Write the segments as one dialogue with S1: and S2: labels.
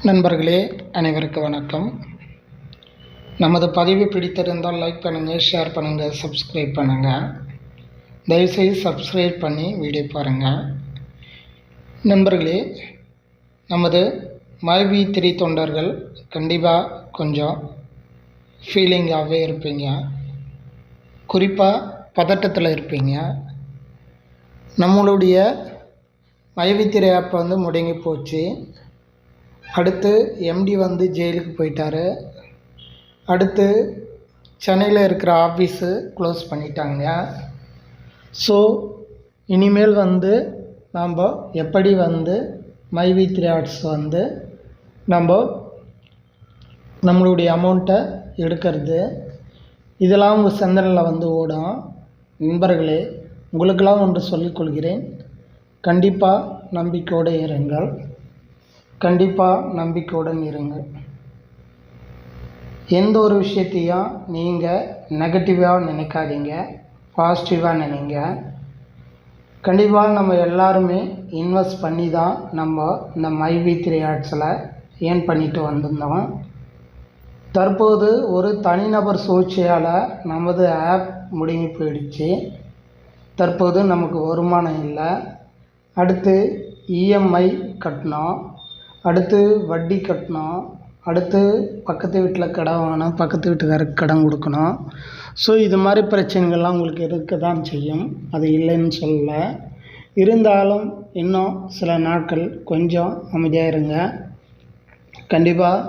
S1: நண்பர்களே அனைவருக்கும் வணக்கம். நமது பதிவு பிடித்திருந்தால் லைக் பண்ணுங்கள், ஷேர் பண்ணுங்கள், சப்ஸ்கிரைப் பண்ணுங்கள். தயவுசெய்து சப்ஸ்கிரைப் பண்ணி வீடியோ பாருங்கள். நண்பர்களே, நமது மைவி3 தொண்டர்கள் கண்டிப்பாக கொஞ்சம் ஃபீலிங்காகவே இருப்பீங்க. குறிப்பாக பதட்டத்தில் இருப்பீங்க. நம்மளுடைய மைவி3 ஆப் முடங்கி போச்சு. அடுத்து எம்டி ஜெயிலுக்கு போயிட்டார். அடுத்து சென்னையில் இருக்கிற ஆஃபீஸு க்ளோஸ் பண்ணிட்டாங்க. ஸோ இனிமேல் நாம் எப்படி மைவி3 ஆட்ஸ் நம்மளுடைய அமௌண்ட்டை எடுக்கிறது, இதெல்லாம் உங்கள் சிந்தனையில் ஓடும். நண்பர்களே, உங்களுக்கெல்லாம் ஒன்று சொல்லிக்கொள்கிறேன். கண்டிப்பாக நம்பிக்கையோடு இருங்கள். கண்டிப்பாக நம்பிக்கையுடன் இருங்கள். எந்த ஒரு விஷயத்தையும் நீங்கள் நெகட்டிவாக நினைக்காதீங்க, பாசிட்டிவாக நினைங்க. கண்டிப்பாக நம்ம எல்லாருமே இன்வெஸ்ட் பண்ணி தான் நம்ம இந்த மைவி3 ஆட்ஸில் ஏர்ன் பண்ணிட்டு வந்திருந்தோம். தற்போது ஒரு தனிநபர் சூழ்ச்சியால் நமது ஆப் முடங்கி போயிடுச்சு. தற்போது நமக்கு வருமானம் இல்லை. அடுத்து இஎம்ஐ கட்டணும், அடுத்து வட்டி கட்டணும், அடுத்து பக்கத்து வீட்டில் கடன் வாங்கணும், பக்கத்து வீட்டுக்காரருக்கு கடன் கொடுக்கணும். ஸோ இது மாதிரி பிரச்சனைகள்லாம் உங்களுக்கு இருக்க தான் செய்யும், அது இல்லைன்னு சொல்லலை. இருந்தாலும் இன்னும் சில நாட்கள் கொஞ்சம் அமைதியாக இருங்க. கண்டிப்பாக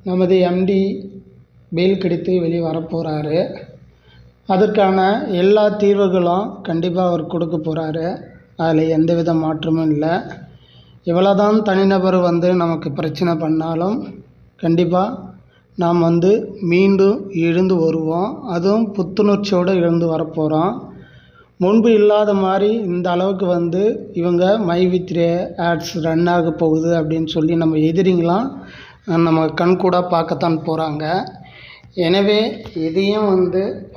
S1: நமது எம்டி பெயில் கிடைத்து வெளியே வரப்போகிறாரு. அதற்கான எல்லா தீர்வுகளும் கண்டிப்பாக அவர் கொடுக்க போகிறாரு. அதில் எந்தவித மாற்றமும் இல்லை. எவ்வளோதான் தனிநபர் நமக்கு பிரச்சனை பண்ணாலும் கண்டிப்பாக நாம் மீண்டும் எழுந்து வருவோம். அதுவும் புத்துணர்ச்சியோடு எழுந்து வரப்போகிறோம். முன்பு இல்லாத மாதிரி இந்த அளவுக்கு இவங்க மைவி3 ஆட்ஸ் ரன் ஆக போகுது அப்படின்னு சொல்லி நம்ம எதிரிங்களாம் நம்ம கண்கூட பார்க்கத்தான் போகிறாங்க. எனவே இதையும்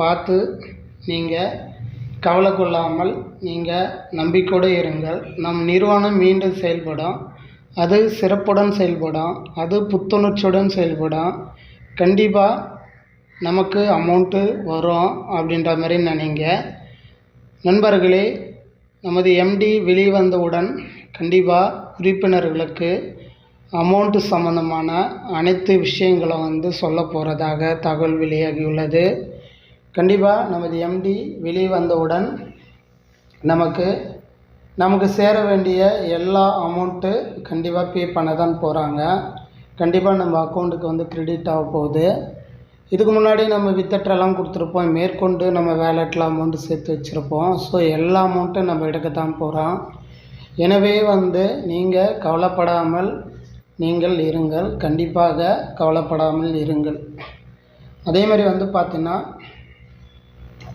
S1: பார்த்து நீங்கள் கவலை கொள்ளாமல் நீங்கள் நம்பிக்கையோடு இருங்கள். நம் நிறுவனம் மீண்டும் செயல்படும், அது சிறப்புடன் செயல்படும், அது புத்துணர்ச்சியுடன் செயல்படும். கண்டிப்பாக நமக்கு அமௌண்ட்டு வரும் அப்படின்ற மாதிரி நினைங்க. நண்பர்களே, நமது எம்டி வெளியே வந்தவுடன் கண்டிப்பாக உறுப்பினர்களுக்கு அமௌண்ட்டு சம்மந்தமான அனைத்து விஷயங்களும் சொல்ல போகிறதாக தகவல் வெளியாகியுள்ளது. கண்டிப்பாக நமது எம்டி வெளியே வந்தவுடன் நமக்கு சேர வேண்டிய எல்லா அமௌண்ட்டு கண்டிப்பாக பே பண்ண தான் போகிறாங்க. கண்டிப்பாக நம்ம அக்கௌண்ட்டுக்கு கிரெடிட் ஆக போகுது. இதுக்கு முன்னாடி நம்ம வித்தட்ரெல்லாம் கொடுத்துருப்போம், மேற்கொண்டு நம்ம வேலெட்டில் அமௌண்ட்டு சேர்த்து வச்சுருப்போம். ஸோ எல்லா அமௌண்ட்டும் நம்ம எடுக்கத்தான் போகிறோம். எனவே நீங்கள் கவலைப்படாமல் நீங்கள் இருங்கள். கண்டிப்பாக கவலைப்படாமல் இருங்கள். அதே மாதிரி பார்த்திங்கன்னா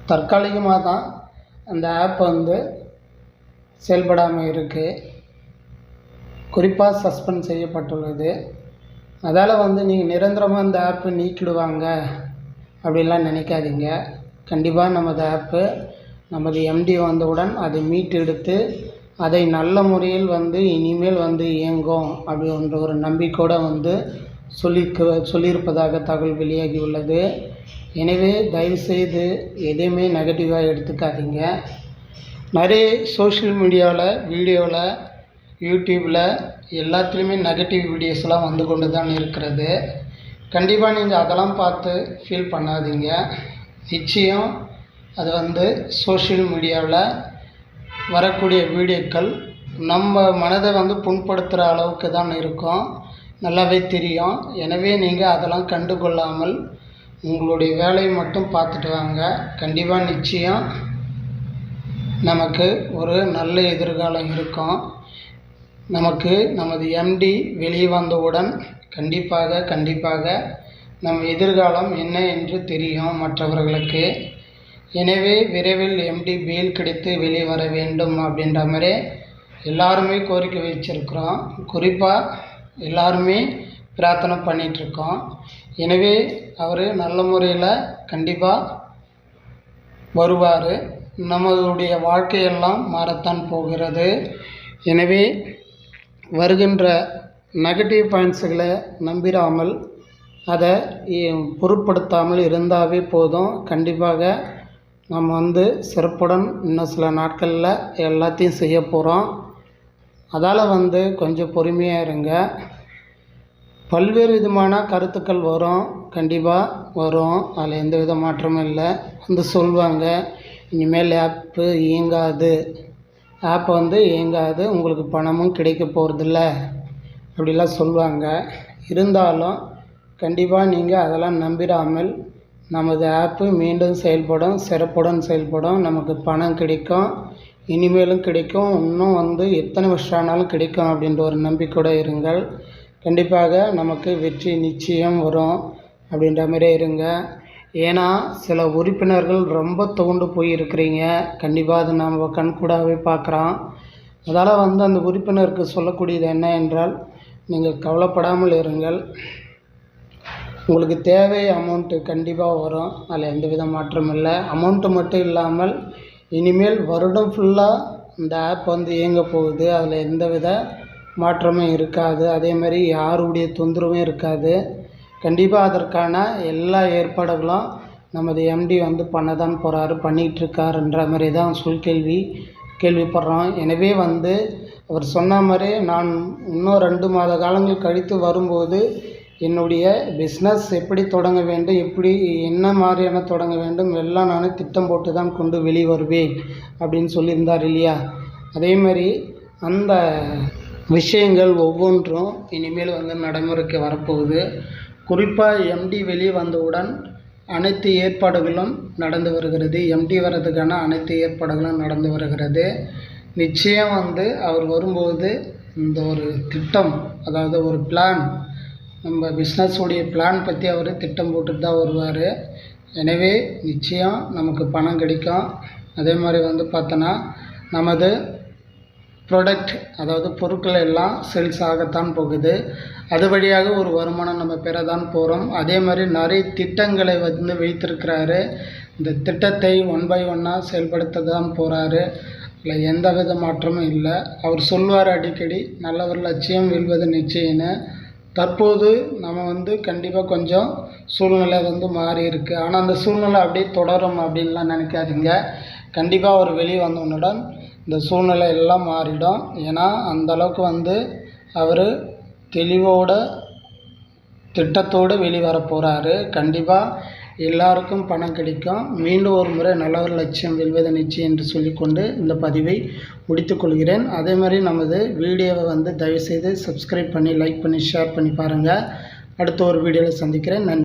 S1: தற்காலிகமாக தான் அந்த ஆப் செயல்படாமல் இருக்குது. குறிப்பாக சஸ்பெண்ட் செய்யப்பட்டுள்ளது. அதால் நீங்கள் நிரந்தரமாக இந்த ஆப்பை நீக்கிடுவாங்க அப்படின்லாம் நினைக்காதீங்க. கண்டிப்பாக நமது ஆப்பு நமது எம்டி வந்தவுடன் அதை மீட்டெடுத்து அதை நல்ல முறையில் இனிமேல் இயங்கும் அப்படின்ற ஒரு நம்பிக்கையோடு சொல்லியிருப்பதாக தகவல் வெளியாகியுள்ளது. எனவே தயவுசெய்து எதையுமே நெகட்டிவாக எடுத்துக்காதீங்க. நிறைய சோஷியல் மீடியாவில், வீடியோவில், யூடியூப்பில் எல்லாத்துலேயுமே நெகட்டிவ் வீடியோஸ்லாம் கொண்டு தான் இருக்கிறது. கண்டிப்பாக நீங்கள் அதெல்லாம் பார்த்து ஃபீல் பண்ணாதீங்க. நிச்சயம் அது சோஷியல் மீடியாவில் வரக்கூடிய வீடியோக்கள் நம்ம மனதை புண்படுத்துகிற அளவுக்கு தான் இருக்கும், நல்லாவே தெரியும். எனவே நீங்கள் அதெல்லாம் கண்டுகொள்ளாமல் உங்களுடைய வேலையை மட்டும் பார்த்துட்டு வாங்க. கண்டிப்பாக நிச்சயம் நமக்கு ஒரு நல்ல எதிர்காலம் இருக்கும். நமது எம்டி வெளியே வந்தவுடன் கண்டிப்பாக நம் எதிர்காலம் என்ன என்று தெரியும் மற்றவர்களுக்கு. எனவே விரைவில் எம்டி பெயில் கிடைத்து வெளியே வர வேண்டும் அப்படின்ற மாதிரி எல்லாருமே கோரிக்கை வச்சுருக்குறோம். குறிப்பாக எல்லாருமே பிரார்த்தனை பண்ணிகிட்ருக்கோம். எனவே அவர் நல்ல முறையில் கண்டிப்பாக வருவார். நம்மளுடைய வாழ்க்கையெல்லாம் மாறத்தான் போகிறது. எனவே வருகின்ற நெகட்டிவ் பாயிண்ட்ஸுகளை நம்பிடாமல் அதை பொருட்படுத்தாமல் இருந்தாவே போதும். கண்டிப்பாக நம்ம வந்து சிறப்புடன் இன்னும் சில நாட்களில் எல்லாத்தையும் செய்ய போகிறோம். அதால் வந்து கொஞ்சம் பொறுமையாக இருங்க. பல்வேறு விதமான கருத்துக்கள் வரும், கண்டிப்பாக வரும். அதில் எந்த வித மாற்றமும் இல்லை. வந்து சொல்லுவாங்க, இனிமேல் ஆப்பு இயங்காது, ஆப் வந்து இயங்காது, உங்களுக்கு பணமும் கிடைக்க போகிறதில்ல அப்படிலாம் சொல்லுவாங்க. இருந்தாலும் கண்டிப்பாக நீங்கள் அதெல்லாம் நம்பிடாமல் நமது ஆப்பு மீண்டும் செயல்படும், சிறப்புடன் செயல்படும். நமக்கு பணம் கிடைக்கும், இனிமேலும் கிடைக்கும், இன்னும் வந்து எத்தனை வருஷம் ஆனாலும் கிடைக்கும் அப்படின்ற ஒரு நம்பிக்கையோடு இருங்கள். கண்டிப்பாக நமக்கு வெற்றி நிச்சயம் வரும் அப்படின்ற மாதிரியே இருங்க. ஏன்னா சில உறுப்பினர்கள் ரொம்ப துவண்டு போயிருக்கிறீங்க. கண்டிப்பாக அது நம்ம கண்கூடாகவே பார்க்குறோம். அதால் வந்து அந்த உறுப்பினருக்கு சொல்லக்கூடியது என்ன என்றால், நீங்கள் கவலைப்படாமல் இருங்கள். உங்களுக்கு தேவை அமௌண்ட்டு கண்டிப்பாக வரும், அதில் எந்த வித மாற்றமும் இல்லை. அமௌண்ட்டு மட்டும் இல்லாமல் இனிமேல் வருடம் ஃபுல்லாக இந்த ஆப் வந்து இயங்க போகுது. அதில் எந்த வித மாற்றமும் இருக்காது. அதேமாதிரி யாருடைய தொந்தரவும் இருக்காது. கண்டிப்பாக அதற்கான எல்லா ஏற்பாடுகளும் நமது எம்டி வந்து பண்ண தான் போகிறாரு, பண்ணிகிட்ருக்காருன்ற மாதிரி தான் கேள்விப்படுறோம். எனவே வந்து அவர் சொன்ன மாதிரி நான் இன்னும் 2 மாத காலங்கள் கழித்து வரும்போது என்னுடைய பிஸ்னஸ் எப்படி தொடங்க வேண்டும், எப்படி என்ன மாதிரியான தொடங்க வேண்டும் எல்லாம் நான் திட்டம் போட்டு தான் கொண்டு வெளிவருவேன் அப்படின்னு சொல்லியிருந்தார் இல்லையா. அதேமாதிரி அந்த விஷயங்கள் ஒவ்வொன்றும் இனிமேல் வந்து நடைமுறைக்கு வரப்போகுது. குறிப்பாக எம்டி வெளியே வந்தவுடன் அனைத்து ஏற்பாடுகளும் நடந்து வருகிறது. எம்டி வர்றதுக்கான அனைத்து ஏற்பாடுகளும் நடந்து வருகிறது. நிச்சயம் வந்து அவர் வரும்போது இந்த ஒரு திட்டம், அதாவது ஒரு பிளான், நம்ம பிஸ்னஸுடைய பிளான் பற்றி அவர் திட்டம் போட்டுட்டு தான் வருவார். எனவே நிச்சயம் நமக்கு பணம் கிடைக்கும். அதே மாதிரி வந்து பார்த்தோன்னா நமது ப்ராடக்ட், அதாவது பொருட்கள் எல்லாம் சேல்ஸ் ஆகத்தான் போகுது. அது வழியாக ஒரு வருமானம் நம்ம பெற தான் போகிறோம். அதே மாதிரி நிறைய திட்டங்களை வந்து வைத்திருக்கிறாரு. இந்த திட்டத்தை 1 by 1 செயல்படுத்த தான் போகிறாரு. இல்லை எந்த வித மாற்றமும் இல்லை. அவர் சொல்வார் அடிக்கடி, நல்லவர் லட்சியம் வெல்வது நிச்சயம்னு. தற்போது நம்ம வந்து கண்டிப்பாக கொஞ்சம் சூழ்நிலை வந்து மாறி இருக்குது. ஆனால் அந்த சூழ்நிலை அப்படியே தொடரும் அப்படின்லாம் நினைக்காதீங்க. கண்டிப்பாக அவர் வெளியே வந்தவுடன் இந்த சூழ்நிலை எல்லாம் மாறிடும். ஏன்னா அந்தளவுக்கு வந்து அவர் தெளிவோட திட்டத்தோடு வெளிவர போகிறாரு. கண்டிப்பாக எல்லாருக்கும் பணம் கிடைக்கும். மீண்டும் ஒரு முறை நல்லவர் லட்சியம் வெல்வது நிச்சயம் என்று சொல்லிக்கொண்டு இந்த பதிவை முடித்துக்கொள்கிறேன். அதே மாதிரி நமது வீடியோவை வந்து தயவுசெய்து சப்ஸ்கிரைப் பண்ணி, லைக் பண்ணி, ஷேர் பண்ணி பாருங்கள். அடுத்த ஒரு வீடியோவில் சந்திக்கிறேன். நன்றி.